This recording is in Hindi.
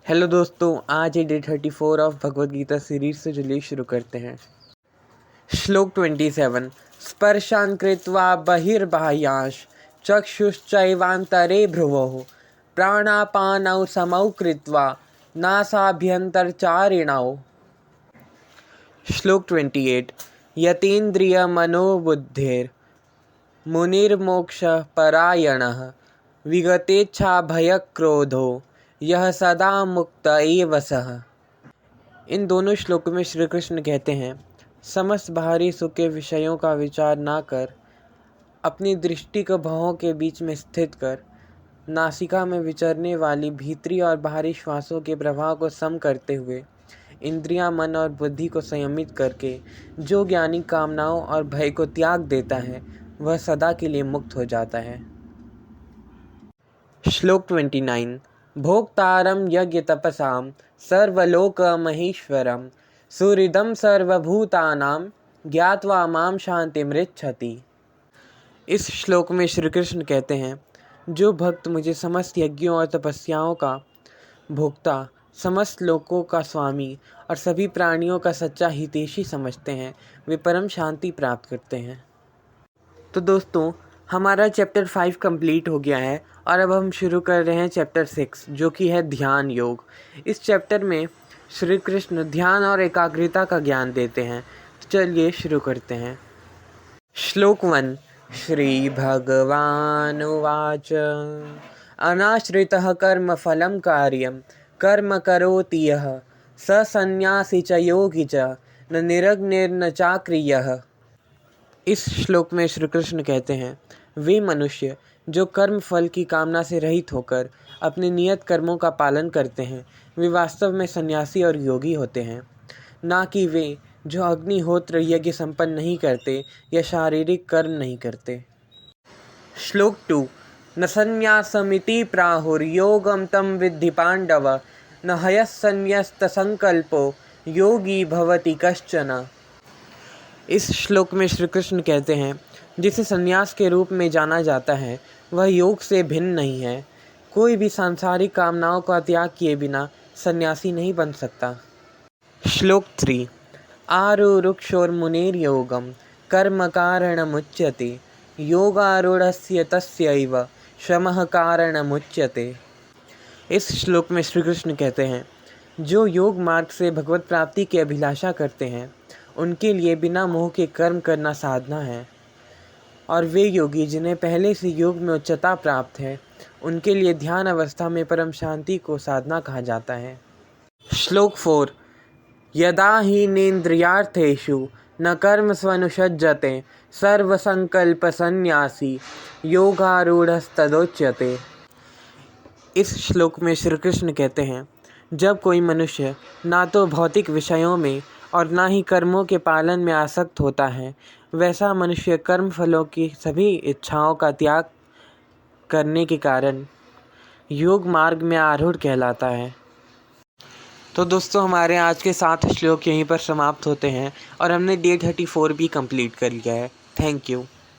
हेलो दोस्तों, आज है day 34 of Bhagavad Gita series से चलिए शुरू करते हैं। श्लोक 27। स्पर्शान् कृत्वा बहिर्बाह्यांश चक्षुश्चैवान्तरे भ्रुवोः प्राणापानौ समौ कृत्वा नासाभ्यन्तरचारिणौ। श्लोक 28। यतीन्द्रियमनोबुद्धिर्मुनिर्मोक्षपरायणः विगतेच्छाभयक्रोधो यह सदा मुक्त एव सः। इन दोनों श्लोकों में श्री कृष्ण कहते हैं, समस्त बाहरी सुख के विषयों का विचार ना कर, अपनी दृष्टि को भवों के बीच में स्थित कर, नासिका में विचरने वाली भीतरी और बाहरी श्वासों के प्रभाव को सम करते हुए इंद्रियां, मन और बुद्धि को संयमित करके जो ज्ञानी कामनाओं और भय को त्याग देता है वह सदा के लिए मुक्त हो जाता है। श्लोक 29। भोक्तारं यज्ञ तपसां सर्वलोकमहेश्वरं सुहृदं सर्वभूतानां ज्ञात्वा मां शान्तिमृच्छति। इस श्लोक में श्री कृष्ण कहते हैं, जो भक्त मुझे समस्त यज्ञों और तपस्याओं का भोक्ता, समस्त लोकों का स्वामी और सभी प्राणियों का सच्चा हितैषी समझते हैं, वे परम शांति प्राप्त करते हैं। तो दोस्तों, हमारा चैप्टर 5 कंप्लीट हो गया है और अब हम शुरू कर रहे हैं चैप्टर 6, जो कि है ध्यान योग। इस चैप्टर में श्री कृष्ण ध्यान और एकाग्रता का ज्ञान देते हैं। तो चलिए शुरू करते हैं। श्लोक 1। श्री भगवानुवाच अनाश्रितः कर्मफलं कार्यं कर्म करोति यः स सन्न्यासी च योगी च न निरग्निर्न चाक्रियः। इस श्लोक में श्री कृष्ण कहते हैं, वे मनुष्य जो कर्म फल की कामना से रहित होकर अपने नियत कर्मों का पालन करते हैं, वे वास्तव में सन्यासी और योगी होते हैं, ना कि वे जो अग्निहोत्र यज्ञ संपन्न नहीं करते या शारीरिक कर्म नहीं करते। श्लोक 2। न संन्यासमिति प्राहुर्योगं तं विद्धि पांडव न हयस्सन्न्यस्तसंकल्पो योगी भवति कश्चन। इस श्लोक में श्री कृष्ण कहते हैं, जिसे संन्यास के रूप में जाना जाता है वह योग से भिन्न नहीं है। कोई भी सांसारिक कामनाओं का त्याग किए बिना सन्यासी नहीं बन सकता। श्लोक 3। आरुरुक्षोर्मुनेर्योगं कर्म कारणमुच्यते योगारूढ़स्य तस्यैव शमः कारणमुच्यते। इस श्लोक में श्री कृष्ण कहते हैं, जो योग मार्ग से भगवत प्राप्ति की अभिलाषा करते हैं उनके लिए बिना मोह के कर्म करना साधना है, और वे योगी जिन्हें पहले से योग में उच्चता प्राप्त है उनके लिए ध्यान अवस्था में परम शांति को साधना कहा जाता है। श्लोक 4। यदा हि नेन्द्रियार्थेषु न कर्म स्वनुषज्जते सर्वसंकल्प सन्यासी योगारूढ़स्तदोच्यते। इस श्लोक में श्री कृष्ण कहते हैं, जब कोई मनुष्य ना तो भौतिक विषयों में और ना ही कर्मों के पालन में आसक्त होता है, वैसा मनुष्य कर्म फलों की सभी इच्छाओं का त्याग करने के कारण योग मार्ग में आरूढ़ कहलाता है। तो दोस्तों, हमारे आज के 7 श्लोक यहीं पर समाप्त होते हैं और हमने डे 34 भी कंप्लीट कर लिया है। Thank you.